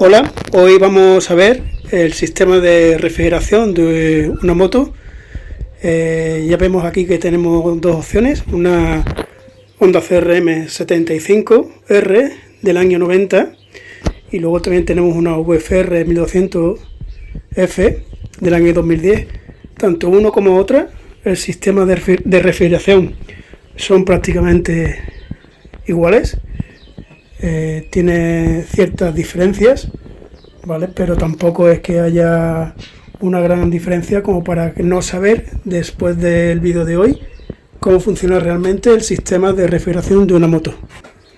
Hola, hoy vamos a ver el sistema de refrigeración de una moto. Ya vemos aquí que tenemos dos opciones, una Honda CRM 75R del año 90 y luego también tenemos una VFR 1200F del año 2010. Tanto uno como otra, el sistema de refrigeración son prácticamente iguales. Tiene ciertas diferencias, ¿vale? Pero tampoco es que haya una gran diferencia como para no saber, después del vídeo de hoy, cómo funciona realmente el sistema de refrigeración de una moto.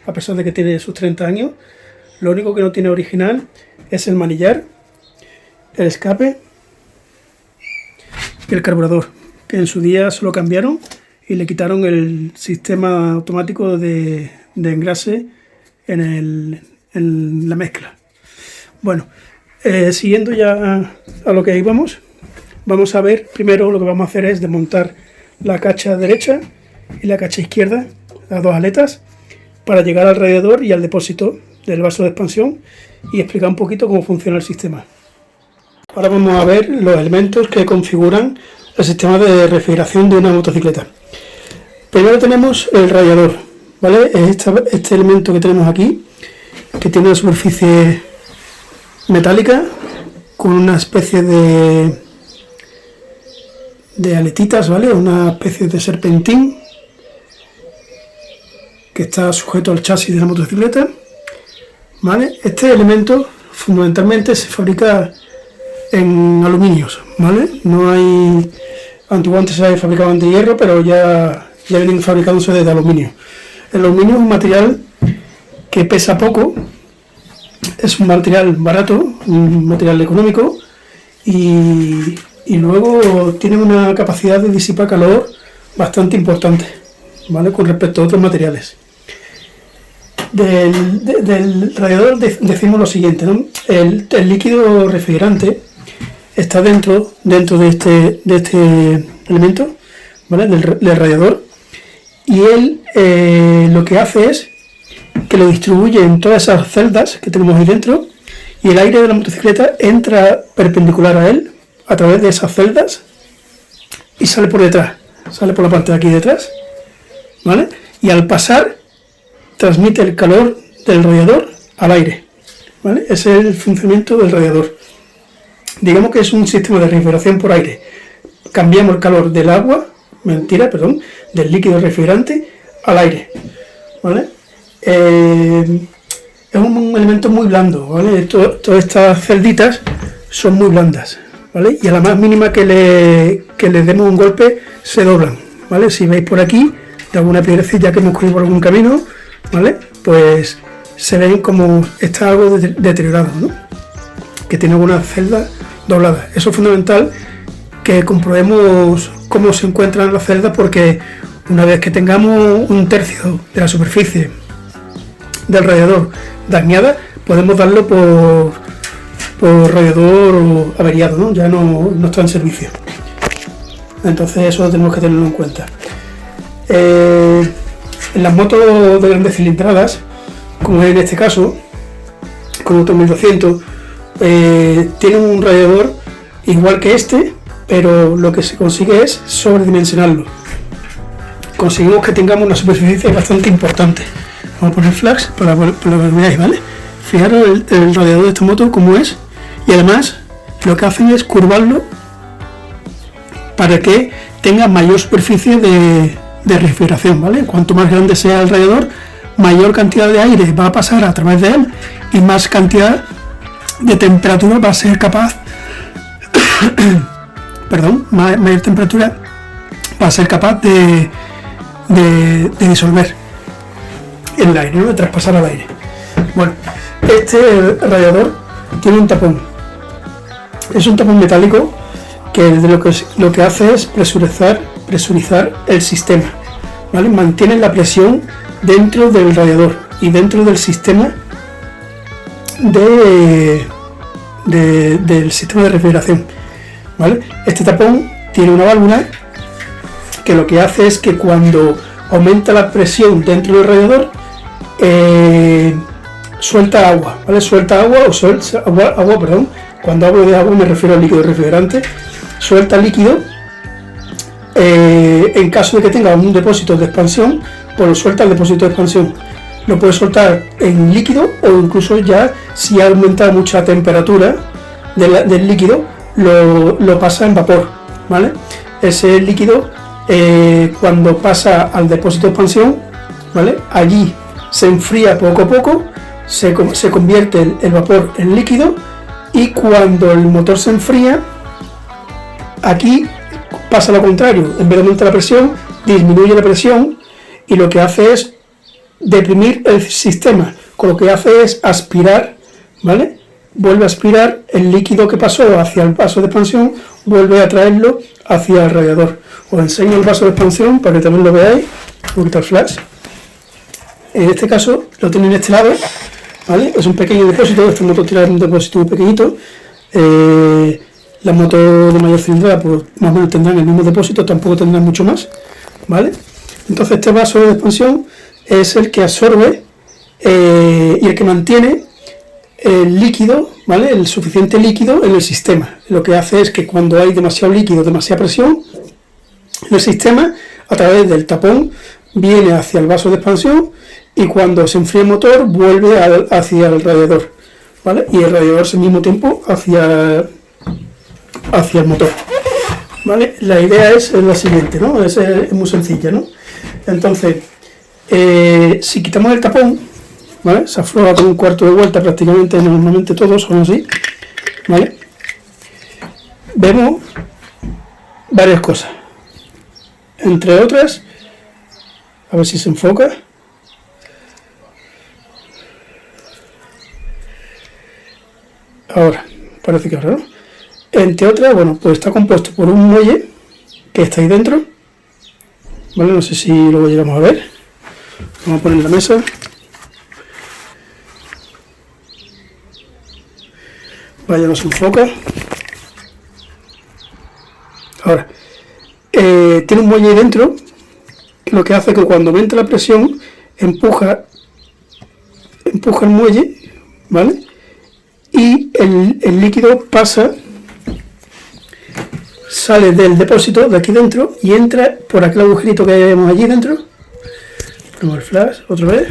A pesar de que tiene sus 30 años, lo único que no tiene original es el manillar, el escape y el carburador, que en su día se lo cambiaron y le quitaron el sistema automático de engrase en la mezcla. Bueno, siguiendo ya a lo que íbamos, vamos a ver, primero lo que vamos a hacer es desmontar la cacha derecha y la cacha izquierda, las dos aletas, para llegar al radiador y al depósito del vaso de expansión y explicar un poquito cómo funciona el sistema. Ahora vamos a ver los elementos que configuran el sistema de refrigeración de una motocicleta. Primero tenemos el radiador, ¿vale? Es este elemento que tenemos aquí, que tiene una superficie metálica con una especie de aletitas, ¿vale? Una especie de serpentín que está sujeto al chasis de la motocicleta, ¿vale? Este elemento fundamentalmente se fabrica en aluminios, ¿vale? No hay, antiguamente se fabricaban de hierro, pero ya vienen fabricándose de aluminio. El aluminio es un material que pesa poco, es un material barato, un material económico y luego tiene una capacidad de disipar calor bastante importante, ¿vale? Con respecto a otros materiales. Del radiador decimos lo siguiente, ¿no? El líquido refrigerante está dentro de este elemento, ¿vale? Del radiador, y él lo que hace es que lo distribuye en todas esas celdas que tenemos ahí dentro, y el aire de la motocicleta entra perpendicular a él a través de esas celdas y sale por detrás, sale por la parte de aquí detrás, ¿vale? Y al pasar transmite el calor del radiador al aire, ¿vale? Ese es el funcionamiento del radiador. Digamos que es un sistema de refrigeración por aire. Cambiamos el calor del del líquido refrigerante al aire, ¿vale? Es un elemento muy blando, ¿vale? Todas estas celditas son muy blandas, ¿vale? Y a la más mínima que le demos un golpe se doblan, ¿vale? Si veis por aquí de alguna piedrecilla que hemos cogido por algún camino, ¿vale? Pues se ven como está algo deteriorado, ¿no? Que tiene algunas celdas dobladas. Eso es fundamental que comprobemos cómo se encuentran las celdas, porque una vez que tengamos un tercio de la superficie del radiador dañada, podemos darlo por radiador averiado, ¿no? Ya no está en servicio. Entonces eso tenemos que tenerlo en cuenta. En las motos de grandes cilindradas, como en este caso, con otro 1200, tienen un radiador igual que este, pero lo que se consigue es sobredimensionarlo. Conseguimos que tengamos una superficie bastante importante. Vamos a poner flash para que lo veáis, ¿vale? Fijaros el radiador de esta moto como es, y además lo que hacen es curvarlo para que tenga mayor superficie de refrigeración, ¿vale? Cuanto más grande sea el radiador, mayor cantidad de aire va a pasar a través de él y más cantidad de temperatura va a ser capaz mayor temperatura va a ser capaz de disolver el aire, ¿no? De traspasar al aire. Bueno, este radiador tiene un tapón. Es un tapón metálico que lo que hace es presurizar el sistema, ¿vale? Mantiene la presión dentro del radiador y dentro del sistema del sistema de refrigeración, ¿vale? Este tapón tiene una válvula que lo que hace es que cuando aumenta la presión dentro del radiador, suelta agua, ¿vale? Suelta agua o suelta agua, perdón. Cuando hablo de agua me refiero al líquido refrigerante. Suelta líquido. En caso de que tenga un depósito de expansión, pues lo suelta el depósito de expansión. Lo puede soltar en líquido o incluso ya si ha aumentado mucha temperatura del líquido, lo pasa en vapor, ¿vale? Ese líquido, cuando pasa al depósito de expansión, ¿vale? Allí se enfría poco a poco, se convierte el vapor en líquido, y cuando el motor se enfría, aquí pasa lo contrario. En vez de aumentar la presión, disminuye la presión, y lo que hace es deprimir el sistema, con lo que hace es aspirar, ¿vale? Vuelve a aspirar el líquido que pasó hacia el vaso de expansión, vuelve a traerlo hacia el radiador. Os enseño el vaso de expansión para que también lo veáis. Voy a quitar el flash. En este caso lo tiene en este lado, ¿vale? Es un pequeño depósito. Este motor tiene un depósito muy pequeñito. Las motos de mayor cilindrada pues más o menos tendrán el mismo depósito, tampoco tendrán mucho más, ¿vale? Entonces este vaso de expansión es el que absorbe y el que mantiene el líquido, ¿vale? El suficiente líquido en el sistema. Lo que hace es que cuando hay demasiado líquido, demasiada presión en el sistema, a través del tapón viene hacia el vaso de expansión, y cuando se enfría el motor vuelve hacia el radiador, ¿vale? Y el radiador al mismo tiempo hacia el motor, ¿vale? La idea es la siguiente, ¿no? Es muy sencilla, ¿no? Entonces, si quitamos el tapón, ¿vale? Se afloja con un cuarto de vuelta prácticamente, normalmente todos son así, ¿vale? Vemos varias cosas, entre otras, a ver si se enfoca. Ahora, parece que ahora, ¿no? Entre otras, bueno, pues está compuesto por un muelle que está ahí dentro, ¿vale? No sé si lo llegamos a ver. Vamos a poner en la mesa. Vaya, no se enfoca. Ahora, tiene un muelle ahí dentro, que lo que hace es que cuando aumenta la presión, empuja el muelle, ¿vale? Y el líquido sale del depósito de aquí dentro y entra por aquel agujerito que vemos allí dentro. Ponemos el flash otra vez.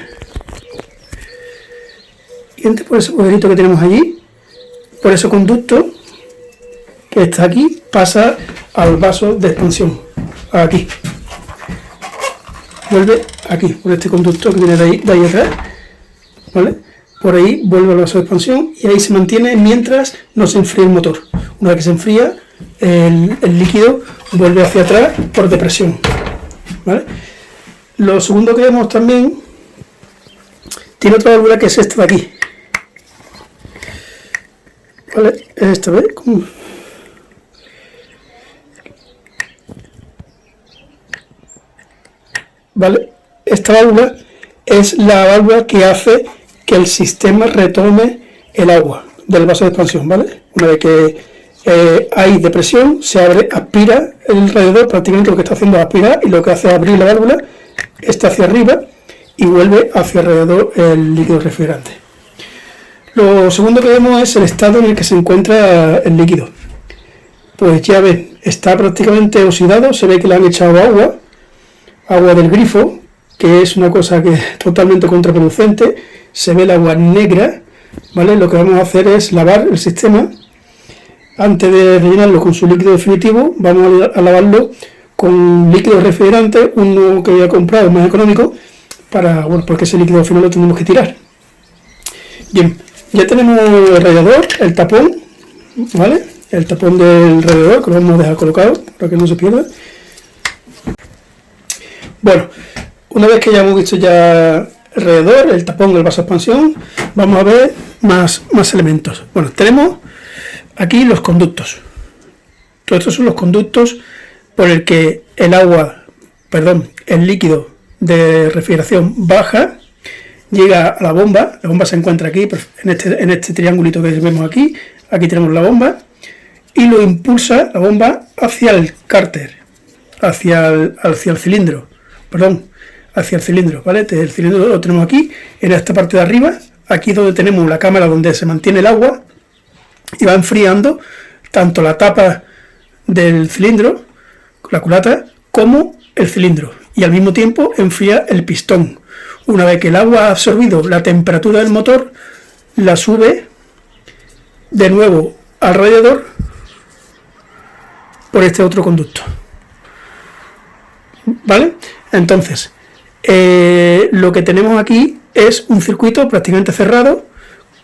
Y entra por ese agujerito que tenemos allí, por ese conducto que está aquí, pasa al vaso de expansión, aquí. Vuelve aquí, por este conducto que viene de ahí atrás, ¿vale? Por ahí vuelve al vaso de expansión y ahí se mantiene mientras no se enfría el motor. Una vez que se enfría, el líquido vuelve hacia atrás por depresión, ¿vale? Lo segundo que vemos también, tiene otra válvula que es esta de aquí, ¿vale? Esta vez, ¿vale? Esta válvula es la válvula que hace que el sistema retome el agua del vaso de expansión, ¿vale? Una vez que hay depresión, se abre, aspira el radiador, prácticamente lo que está haciendo es aspirar, y lo que hace es abrir la válvula, está hacia arriba y vuelve hacia el radiador el líquido refrigerante. Lo segundo que vemos es el estado en el que se encuentra el líquido. Pues ya ven, está prácticamente oxidado, se ve que le han echado agua del grifo, que es una cosa que es totalmente contraproducente. Se ve el agua negra, ¿vale? Lo que vamos a hacer es lavar el sistema. Antes de rellenarlo con su líquido definitivo, vamos a lavarlo con líquido refrigerante, uno que había comprado más económico, porque ese líquido al final lo tenemos que tirar. Bien, ya tenemos el radiador, el tapón, ¿vale? El tapón del radiador, que lo vamos a dejar colocado para que no se pierda. Bueno, una vez que ya hemos visto ya el radiador, el tapón, el vaso de expansión, vamos a ver más elementos. Bueno, tenemos aquí los conductos. Todos estos son los conductos por el que el líquido de refrigeración baja, llega a la bomba se encuentra aquí, en este triangulito que vemos aquí tenemos la bomba, y lo impulsa la bomba hacia el cárter, hacia el cilindro, ¿vale? El cilindro lo tenemos aquí, en esta parte de arriba, aquí donde tenemos la cámara donde se mantiene el agua, y va enfriando tanto la tapa del cilindro, la culata, como el cilindro, y al mismo tiempo enfría el pistón. Una vez que el agua ha absorbido la temperatura del motor, la sube de nuevo al radiador por este otro conducto. ¿Vale? Entonces, lo que tenemos aquí es un circuito prácticamente cerrado,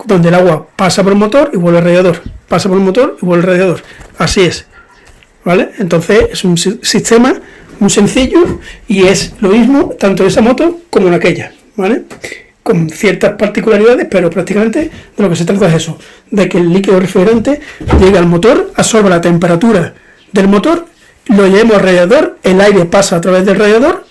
donde el agua pasa por el motor y vuelve al radiador, pasa por el motor y vuelve al radiador. Así es. ¿Vale? Entonces es un sistema muy sencillo y es lo mismo tanto en esa moto como en aquella, ¿vale? Con ciertas particularidades, pero prácticamente de lo que se trata es eso, de que el líquido refrigerante llega al motor, absorbe la temperatura del motor, lo llevamos al radiador, el aire pasa a través del radiador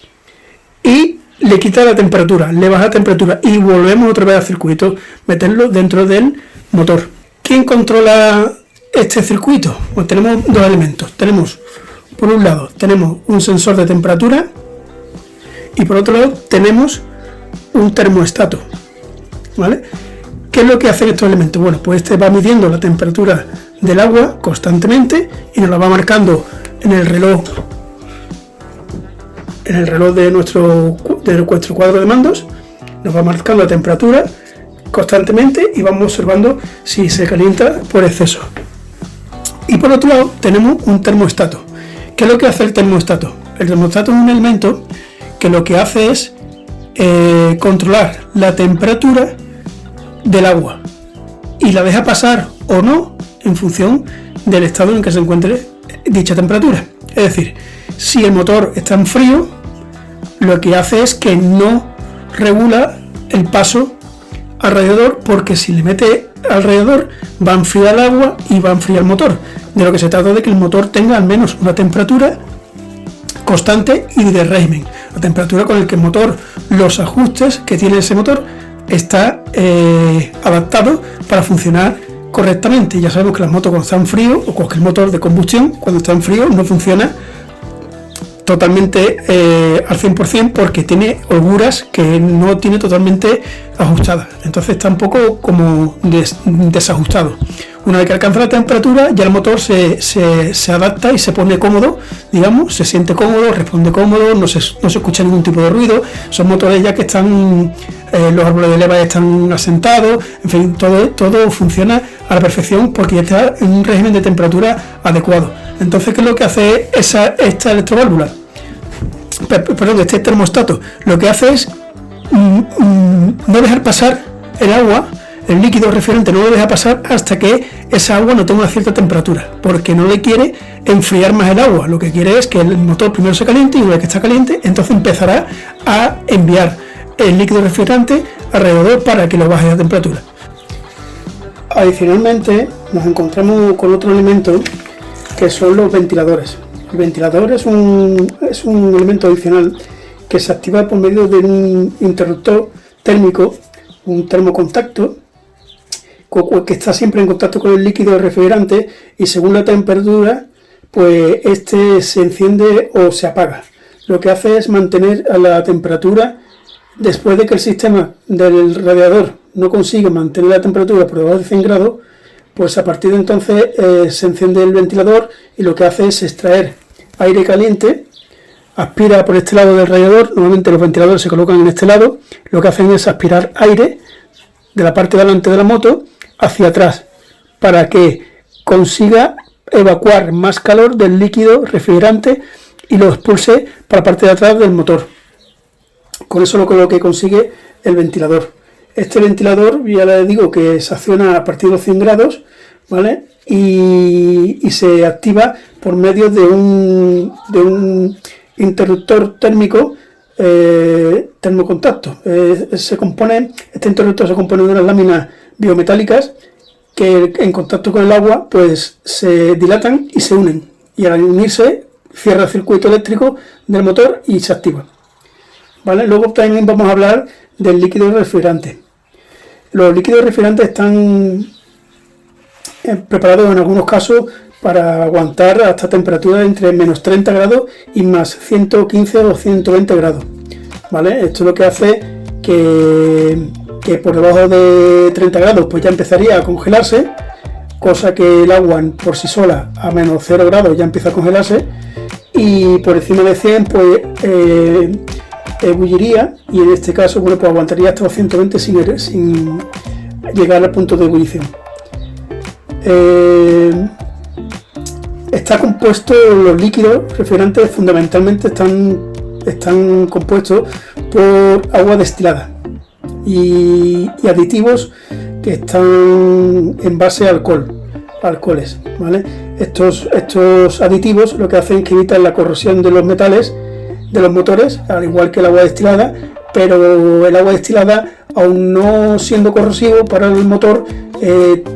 y le quita la temperatura, le baja la temperatura y volvemos otra vez al circuito, meterlo dentro del motor. ¿Quién controla este circuito? Pues tenemos dos elementos. Tenemos, por un lado, tenemos un sensor de temperatura y por otro lado tenemos un termostato, ¿vale? ¿Qué es lo que hacen estos elementos? Bueno, pues este va midiendo la temperatura del agua constantemente y nos la va marcando en el reloj de nuestro cuadro de mandos. Nos va marcando la temperatura constantemente y vamos observando si se calienta por exceso. Y por otro lado tenemos un termostato. ¿Qué es lo que hace el termostato? El termostato es un elemento que lo que hace es controlar la temperatura del agua y la deja pasar o no en función del estado en que se encuentre dicha temperatura. Es decir, si el motor está en frío, lo que hace es que no regula el paso al radiador, porque si le mete al radiador va a enfriar el agua y va a enfriar el motor. De lo que se trata es de que el motor tenga al menos una temperatura constante y de régimen. La temperatura con la que el motor, los ajustes que tiene ese motor, está adaptado para funcionar correctamente. Ya sabemos que las motos cuando están en frío, o cualquier motor de combustión, cuando está en frío no funciona totalmente al 100% porque tiene holguras que no tiene totalmente ajustadas. Entonces está un poco como desajustado. Una vez que alcanza la temperatura, ya el motor se adapta y se pone cómodo, digamos, se siente cómodo, responde cómodo, no se escucha ningún tipo de ruido. Son motores ya que están, los árboles de leva están asentados, en fin, todo funciona a la perfección porque ya está en un régimen de temperatura adecuado. Entonces, ¿qué es lo que hace esta electroválvula? Perdón, este termostato. Lo que hace es no dejar pasar el agua, el líquido refrigerante no lo deja pasar hasta que esa agua no tenga una cierta temperatura, porque no le quiere enfriar más el agua. Lo que quiere es que el motor primero se caliente y una vez que está caliente, entonces empezará a enviar el líquido refrigerante alrededor para que lo baje la temperatura. Adicionalmente, nos encontramos con otro elemento que son los ventiladores. El ventilador es un elemento adicional que se activa por medio de un interruptor térmico, un termocontacto, que está siempre en contacto con el líquido refrigerante y según la temperatura, pues este se enciende o se apaga. Lo que hace es mantener a la temperatura después de que el sistema del radiador no consigue mantener la temperatura por debajo de 100 grados, pues a partir de entonces se enciende el ventilador y lo que hace es extraer aire caliente, aspira por este lado del radiador. Normalmente los ventiladores se colocan en este lado, lo que hacen es aspirar aire de la parte de delante de la moto hacia atrás para que consiga evacuar más calor del líquido refrigerante y lo expulse para la parte de atrás del motor. Con eso lo que consigue el ventilador. Este ventilador, ya les digo que se acciona a partir de los 100 grados, ¿vale? Y se activa por medio de un interruptor térmico termocontacto. Este interruptor se compone de unas láminas biometálicas que en contacto con el agua pues se dilatan y se unen. Y al unirse cierra el circuito eléctrico del motor y se activa. ¿Vale? Luego también vamos a hablar del líquido refrigerante. Los líquidos refrigerantes están preparados en algunos casos para aguantar hasta temperaturas entre menos 30 grados y más 115 o 120 grados. ¿Vale? Esto es lo que hace que que por debajo de 30 grados pues ya empezaría a congelarse, cosa que el agua por sí sola a menos 0 grados ya empieza a congelarse, y por encima de 100 pues ebulliría, y en este caso bueno, pues aguantaría hasta los 120 sin llegar al punto de ebullición. Está compuesto, los líquidos refrigerantes fundamentalmente están compuestos por agua destilada y aditivos que están en base a alcoholes, ¿vale? Estos aditivos lo que hacen es que evitan la corrosión de los metales de los motores, al igual que el agua destilada, pero el agua destilada, aun no siendo corrosivo para el motor,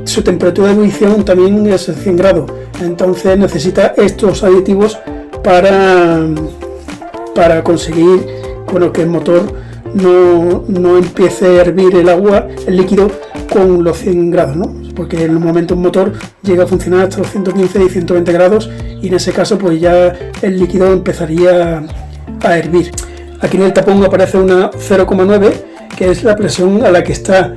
su temperatura de ebullición también es 100 grados, entonces necesita estos aditivos para conseguir, bueno, que el motor no empiece a hervir el líquido con los 100 grados, ¿no? Porque en un momento un motor llega a funcionar hasta los 115 y 120 grados, y en ese caso pues ya el líquido empezaría a hervir. Aquí en el tapón aparece una 0,9, que es la presión a la que está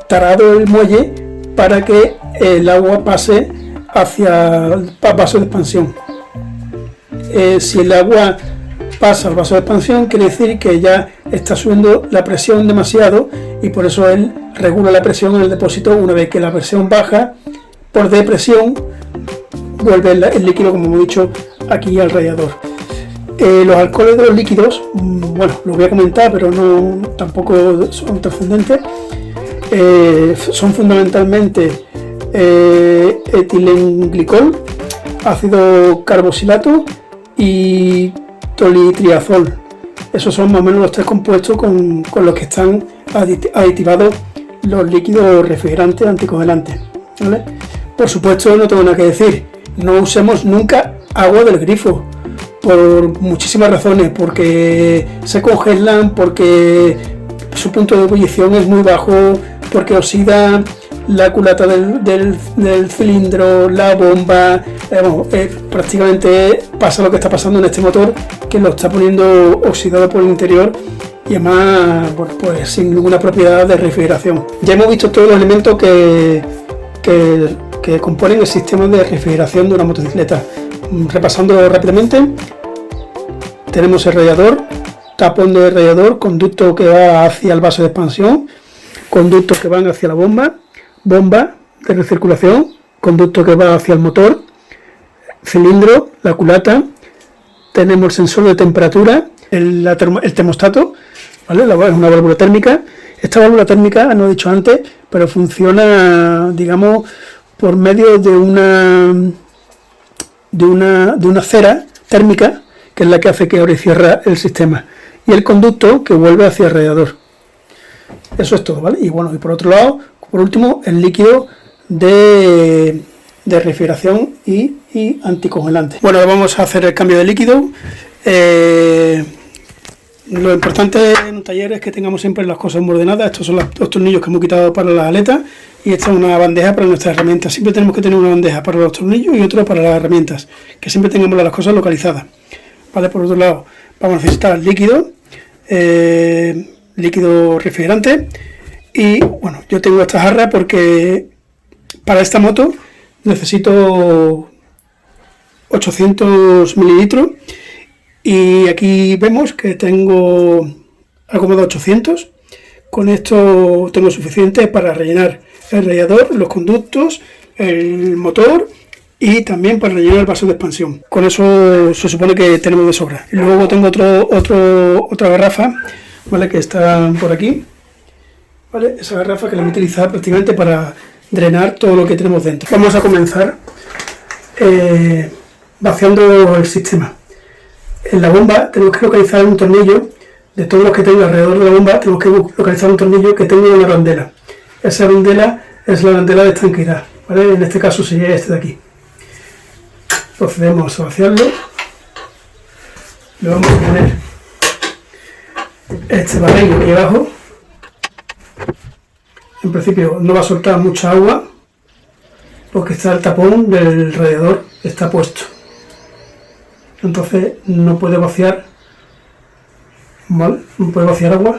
tarado el muelle para que el agua pase hacia el vaso de expansión. Si el agua pasa al vaso de expansión, quiere decir que ya está subiendo la presión demasiado, y por eso él regula la presión en el depósito. Una vez que la presión baja por depresión, vuelve el líquido, como hemos dicho, aquí al radiador. Los alcoholes de los líquidos, bueno, los voy a comentar, pero tampoco son trascendentes. Son fundamentalmente etilenglicol, ácido carboxilato y tolitriazol. Esos son más o menos los 3 compuestos con los que están aditivados los líquidos refrigerantes anticongelantes, ¿vale? Por supuesto, no tengo nada que decir, no usemos nunca agua del grifo, por muchísimas razones, porque se congelan, porque su punto de ebullición es muy bajo, porque oxida la culata del cilindro, la bomba. Prácticamente pasa lo que está pasando en este motor, que lo está poniendo oxidado por el interior, y además, bueno, pues sin ninguna propiedad de refrigeración. Ya hemos visto todos los elementos que componen el sistema de refrigeración de una motocicleta. Repasando rápidamente, tenemos el radiador, tapón de radiador, conducto que va hacia el vaso de expansión, conductos que van hacia la bomba de recirculación, conducto que va hacia el motor, cilindro, la culata, tenemos el sensor de temperatura, el termostato, ¿vale? Es una válvula térmica. Esta válvula térmica, no he dicho antes, pero funciona, digamos, por medio de una cera térmica, que es la que hace que abre y cierra el sistema, y el conducto que vuelve hacia el radiador. Eso es todo, ¿vale? Y bueno, y por otro lado, por último, el líquido de refrigeración y anticongelante. Bueno, ahora vamos a hacer el cambio de líquido. Lo importante en un taller es que tengamos siempre las cosas muy ordenadas. Estos son los tornillos que hemos quitado para las aletas, y esta es una bandeja para nuestras herramientas. Siempre tenemos que tener una bandeja para los tornillos y otra para las herramientas, que siempre tengamos las cosas localizadas, ¿vale? Por otro lado, vamos a necesitar líquido refrigerante, y bueno, yo tengo esta jarra porque para esta moto necesito 800 mililitros, y aquí vemos que tengo algo más de 800. Con esto tengo suficiente para rellenar el radiador, los conductos, el motor, y también para rellenar el vaso de expansión. Con eso se supone que tenemos de sobra. Y luego tengo otra garrafa, ¿vale? Que está por aquí, ¿vale? Esa garrafa que la voy a utilizar prácticamente para drenar todo lo que tenemos dentro. Vamos a comenzar vaciando el sistema. En la bomba tenemos que localizar un tornillo. De todos los que tengo alrededor de la bomba, tenemos que localizar un tornillo que tenga una arandela. Esa arandela es la arandela de estanqueidad, ¿vale? En este caso sería este de aquí. Procedemos a vaciarlo. Le vamos a poner este barril aquí abajo. En principio no va a soltar mucha agua, porque está el tapón del radiador, está puesto. Entonces no puede vaciar, ¿vale? No puede vaciar agua,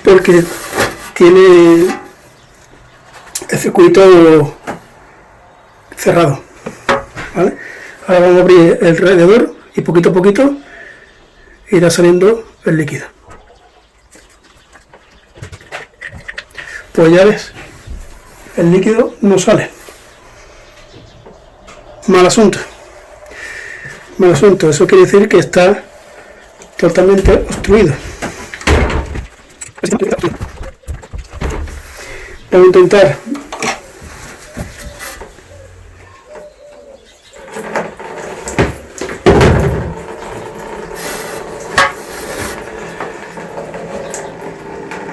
porque tiene el circuito cerrado, ¿vale? Ahora vamos a abrir el radiador y poquito a poquito irá saliendo el líquido. Pues ya ves, el líquido no sale. Mal asunto. Mal asunto. Eso quiere decir que está totalmente obstruido. Vamos a intentar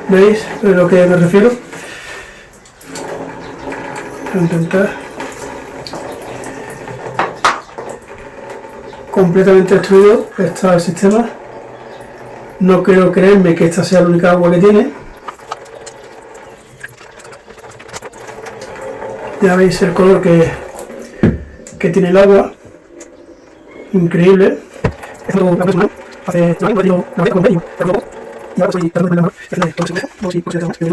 ¿veis a lo que me refiero? Voy a intentar completamente destruido está el sistema. No quiero creerme que esta sea la única agua que tiene. Ya veis el color que tiene el agua. Increíble. Y ahora soy perdón, vamos a ver si más que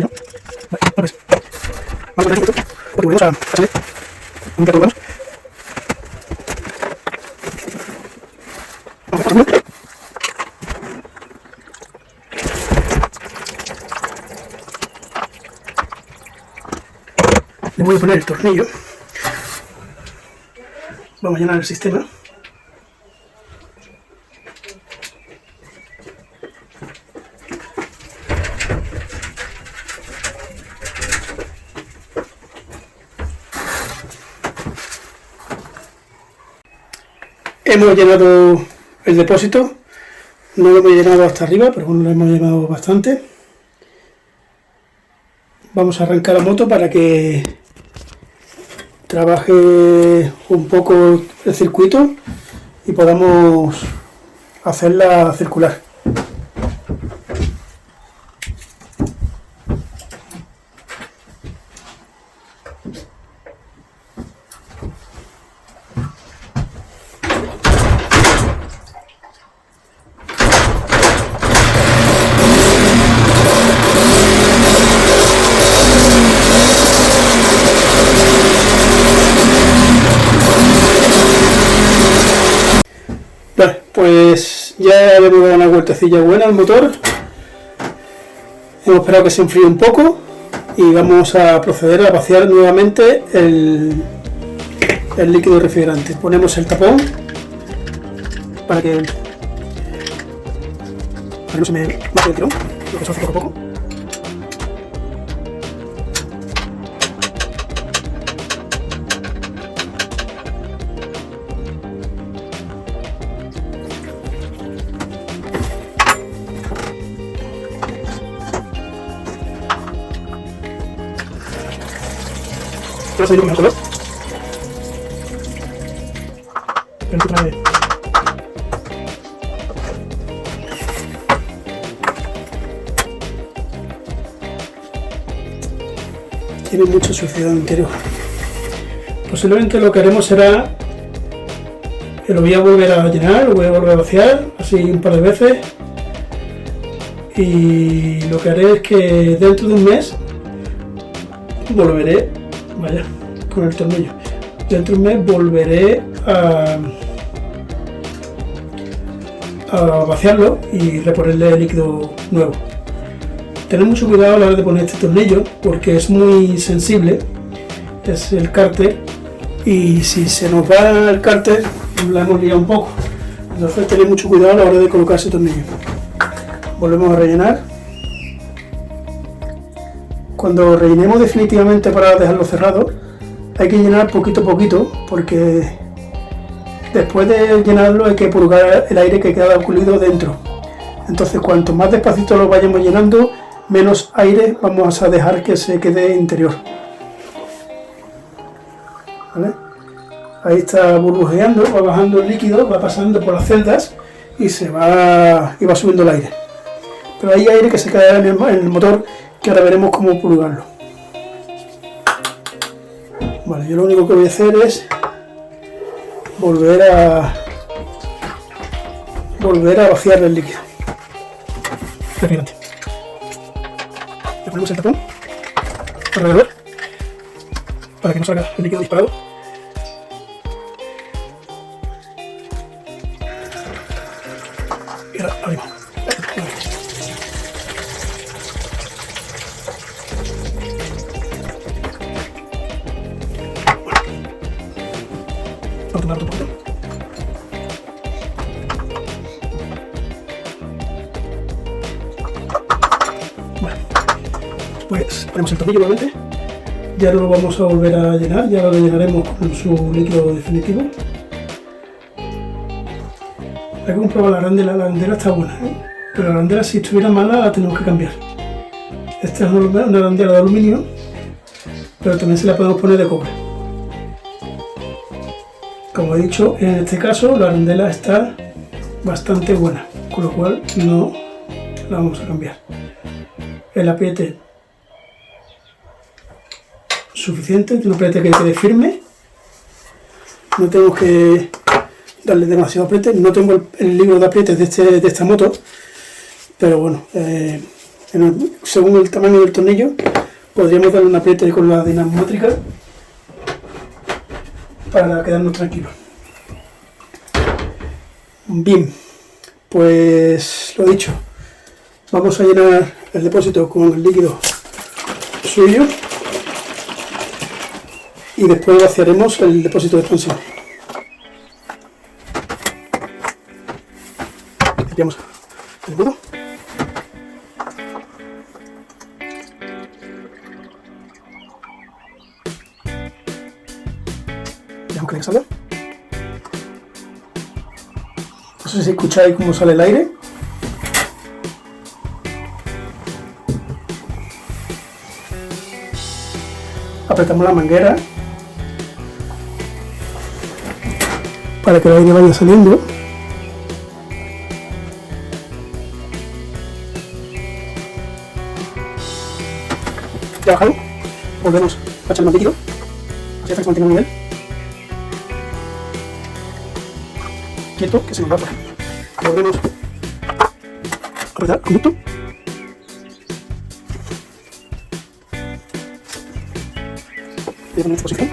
vamos a ver esto porque volvemos a hacer un gato vamos le voy a poner el tornillo, vamos a llenar el sistema. Hemos llenado el depósito, no lo hemos llenado hasta arriba, pero bueno, lo hemos llenado bastante. Vamos a arrancar la moto para que trabaje un poco el circuito y podamos hacerla circular. Vale, pues ya le hemos dado una vueltecilla buena al motor. Hemos esperado que se enfríe un poco y vamos a proceder a vaciar nuevamente el líquido refrigerante. Ponemos el tapón para que no se me mate el tirón, lo que se hace poco a poco. Va a salir un mejor color. Tiene mucha suciedad interior. Posiblemente lo que haremos será que lo voy a volver a llenar, lo voy a volver a vaciar, así un par de veces. Y lo que haré es que dentro de un mes volveré, vaya, con el tornillo, dentro de un mes volveré a vaciarlo y reponerle líquido nuevo. Tener mucho cuidado a la hora de poner este tornillo porque es muy sensible, es el cárter, y si se nos va el cárter la hemos liado un poco. Entonces tener mucho cuidado a la hora de colocar ese tornillo. Volvemos a rellenar. Cuando rellenemos definitivamente para dejarlo cerrado, hay que llenar poquito a poquito porque después de llenarlo hay que purgar el aire que queda ocurrido dentro. Entonces cuanto más despacito lo vayamos llenando, menos aire vamos a dejar que se quede interior. ¿Vale? Ahí está burbujeando, va bajando el líquido, va pasando por las celdas y va subiendo el aire. Pero hay aire que se queda en el motor, que ahora veremos cómo purgarlo. Vale, yo lo único que voy a hacer es volver a vaciar el líquido. Fíjate. ponemos el tapón alrededor para que no salga el líquido disparado. Y ahora abrimos. Vamos a tomar otro poquito. Bueno, pues ponemos el tornillo nuevamente. Ya no lo vamos a volver a llenar, ya lo llenaremos con su líquido definitivo. Hay que comprobar la arandela está buena, ¿eh? Pero la arandela, si estuviera mala, la tenemos que cambiar. Esta es una arandela de aluminio, pero también se la podemos poner de cobre. Como he dicho, en este caso la arandela está bastante buena, con lo cual no la vamos a cambiar. El apriete suficiente, tiene un apriete que quede firme, no tengo que darle demasiado apriete, no tengo el libro de aprietes de esta moto, pero bueno, según el tamaño del tornillo podríamos darle un apriete con la dinamométrica para quedarnos tranquilos. Bien, pues lo dicho, vamos a llenar el depósito con el líquido suyo y después vaciaremos el depósito de expansión. Limpiamos el embudo. Dejamos que salga. No sé si escucháis cómo sale el aire. Apretamos la manguera para que el aire vaya saliendo. Ya bajado, volvemos a echarle más líquido hasta que se mantenga el nivel. Quieto, que se nos va por ahí. Volvemos a apretar el conducto. Voy a poner esta posición.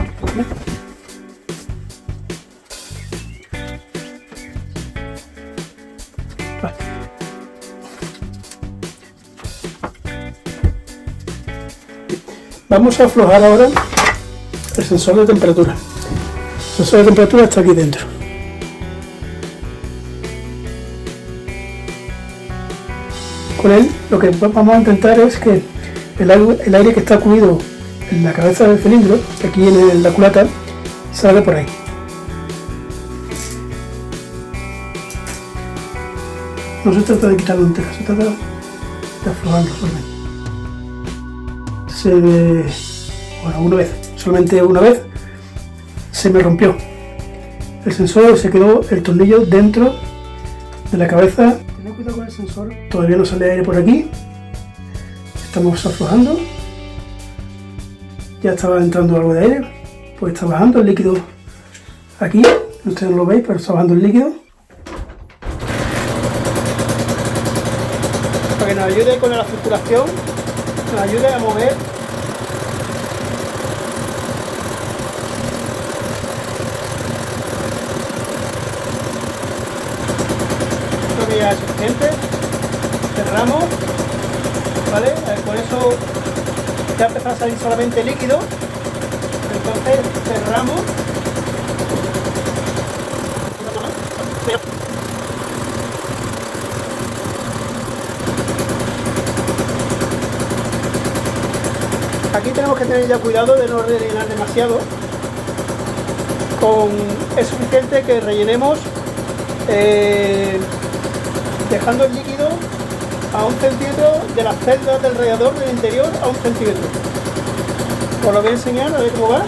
Vale. Vamos a aflojar ahora el sensor de temperatura. El sensor de temperatura está aquí dentro. Con él lo que vamos a intentar es que el aire que está cogido en la cabeza del cilindro, aquí en la culata, salga por ahí. No se trata de quitarlo entero, se trata de aflojarlo solamente. Solamente una vez se me rompió el sensor y se quedó el tornillo dentro de la cabeza. Tened cuidado con el sensor, todavía no sale aire por aquí, estamos aflojando, ya estaba entrando algo de aire, pues está bajando el líquido aquí, ustedes no lo veis, pero está bajando el líquido. Para que nos ayude con la circulación, nos ayude a mover ya es suficiente. Cerramos, ¿vale? Con eso ya empezó a salir solamente líquido, entonces cerramos. Aquí tenemos que tener ya cuidado de no rellenar demasiado. Es suficiente que rellenemos dejando el líquido a 1 centímetro de las celdas del radiador del interior, a 1 centímetro. Os lo voy a enseñar a ver cómo va.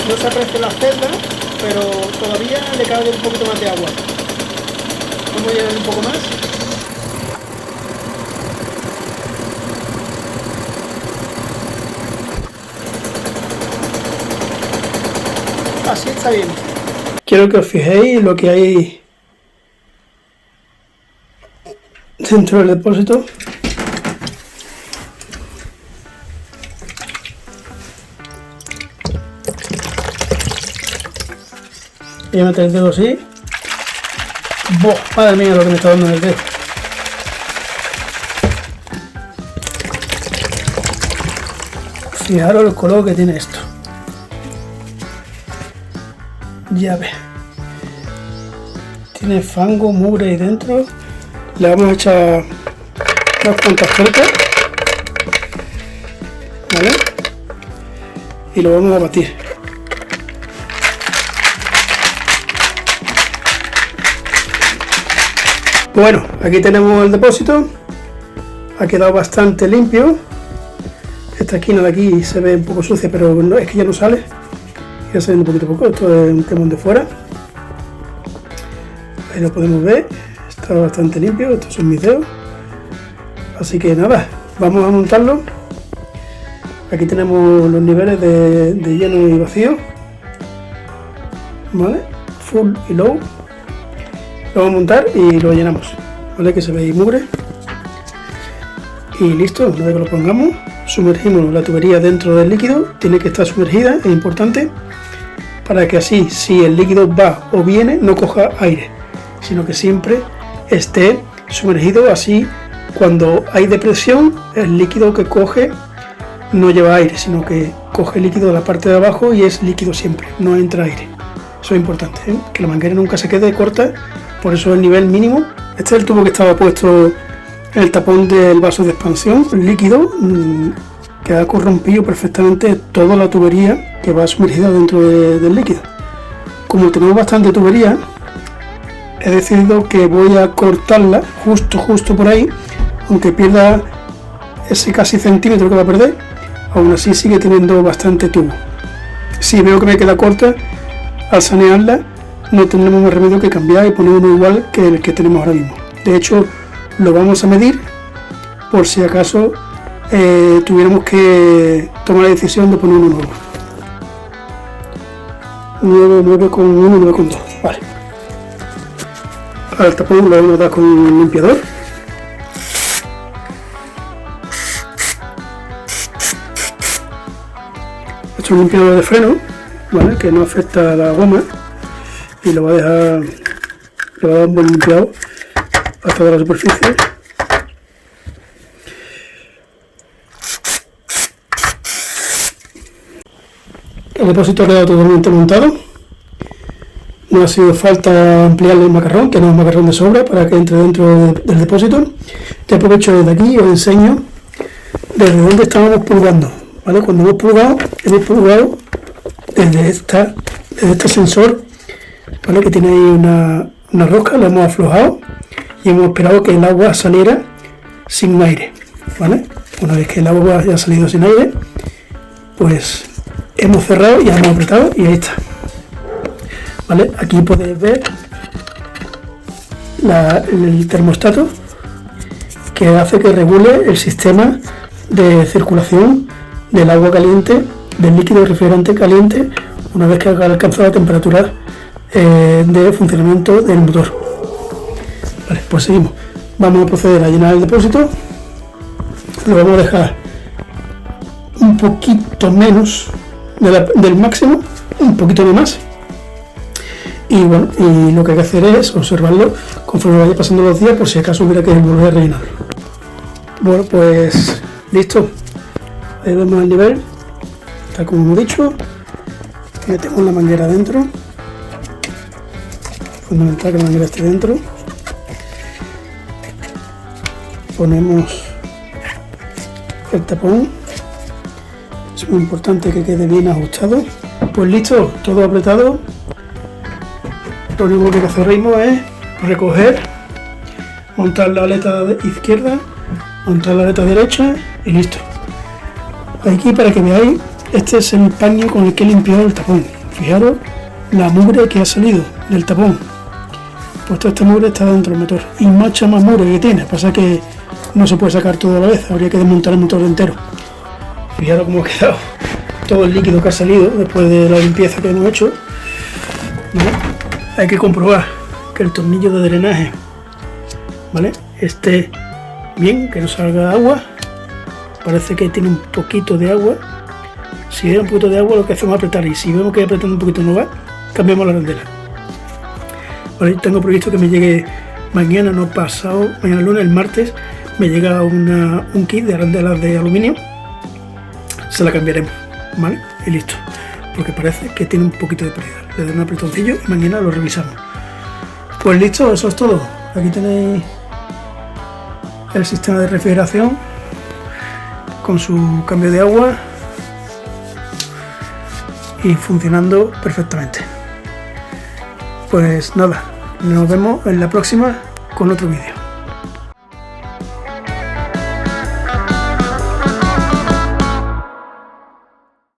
No se aprecian las celdas, pero todavía le cabe un poquito más de agua. Vamos a llenar un poco más. Así está bien. Quiero que os fijéis lo que hay dentro del depósito. Voy a meter el dedo así. ¡Boh! Madre mía lo que me está dando en el dedo. Fijaros el color que tiene esto. Ya ves. Tiene fango, mugre ahí dentro. Le vamos a echar unas cuantas tuercas. ¿Vale? Y lo vamos a batir. Bueno, aquí tenemos el depósito. Ha quedado bastante limpio. Esta esquina de aquí se ve un poco sucia, pero no, es que ya no sale. Ya se ve un poquito a poco. Esto es un temón de fuera. Ahí lo podemos ver. Está bastante limpio. Estos son mis dedos. Así que nada, vamos a montarlo. Aquí tenemos los niveles de lleno y vacío. ¿Vale? Full y low. Lo vamos a montar y lo llenamos, ¿vale? Que se ve ahí mugre. Y listo, una vez que lo pongamos, sumergimos la tubería dentro del líquido. Tiene que estar sumergida, es importante, para que así, si el líquido va o viene, no coja aire, sino que siempre esté sumergido. Así, cuando hay depresión, el líquido que coge no lleva aire, sino que coge líquido de la parte de abajo y es líquido siempre, no entra aire. Eso es importante, ¿eh? Que la manguera nunca se quede corta. Por eso el nivel mínimo. Este es el tubo que estaba puesto en el tapón del vaso de expansión. El líquido que ha corrompido perfectamente toda la tubería que va sumergida dentro del líquido. Como tenemos bastante tubería, he decidido que voy a cortarla justo por ahí, aunque pierda ese casi centímetro que va a perder. Aún así sigue teniendo bastante tubo. Si veo que me queda corta, al sanearla no tendremos más remedio que cambiar y poner uno igual que el que tenemos ahora mismo. De hecho, lo vamos a medir por si acaso tuviéramos que tomar la decisión de poner uno nuevo. 9,1, 9,2. Vale. Ahora el tapón lo vamos a dar con un limpiador. Esto es un limpiador de freno, ¿vale? Que no afecta a la goma. Y lo va a dejar, le va a dar un buen limpiado a toda la superficie. El depósito ha quedado totalmente montado. No ha sido falta ampliarle el macarrón, que no es un macarrón de sobra, para que entre dentro del depósito. Te aprovecho desde aquí y os enseño desde dónde estábamos purgando, ¿vale? Cuando hemos purgado desde este sensor, ¿vale? Que tiene ahí una rosca, la hemos aflojado y hemos esperado que el agua saliera sin aire, ¿vale? Una vez que el agua haya salido sin aire, pues hemos cerrado y hemos apretado y ahí está, ¿vale? Aquí podéis ver el termostato que hace que regule el sistema de circulación del agua caliente, del líquido refrigerante caliente, una vez que haya alcanzado la temperatura de funcionamiento del motor. Vale, pues seguimos. Vamos a proceder a llenar el depósito. Lo vamos a dejar un poquito menos del máximo, un poquito de más. Y bueno, y lo que hay que hacer es observarlo conforme vaya pasando los días, por si acaso hubiera que volver a rellenarlo. Bueno, pues listo. Ahí vemos el nivel, tal como hemos dicho. Metemos la manguera dentro. Fundamental que la manguera esté dentro. Ponemos el tapón. Es muy importante que quede bien ajustado. Pues listo, todo apretado. Lo único que hay que hacer es recoger, montar la aleta izquierda, montar la aleta derecha y listo. Aquí, para que veáis, este es el paño con el que he limpiado el tapón. Fijaros la mugre que ha salido del tapón. Pues toda esta mugre está dentro del motor y mucha más mugre que tiene. Pasa que no se puede sacar todo a la vez, habría que desmontar el motor entero. Fijaros cómo ha quedado todo el líquido que ha salido después de la limpieza que hemos hecho, ¿vale? Hay que comprobar que el tornillo de drenaje, ¿vale?, esté bien, que no salga agua. Parece que tiene un poquito de agua. Si hay un poquito de agua, lo que hacemos es apretar, y si vemos que apretando un poquito no va, cambiamos la arandela. Vale, tengo previsto que me llegue mañana, no pasado, mañana lunes, el martes, me llega un kit de arandelas de aluminio. Se la cambiaremos, ¿vale? Y listo, porque parece que tiene un poquito de pérdida. Le doy un apretoncillo y mañana lo revisamos. Pues listo, eso es todo. Aquí tenéis el sistema de refrigeración con su cambio de agua y funcionando perfectamente. Pues nada, nos vemos en la próxima con otro vídeo.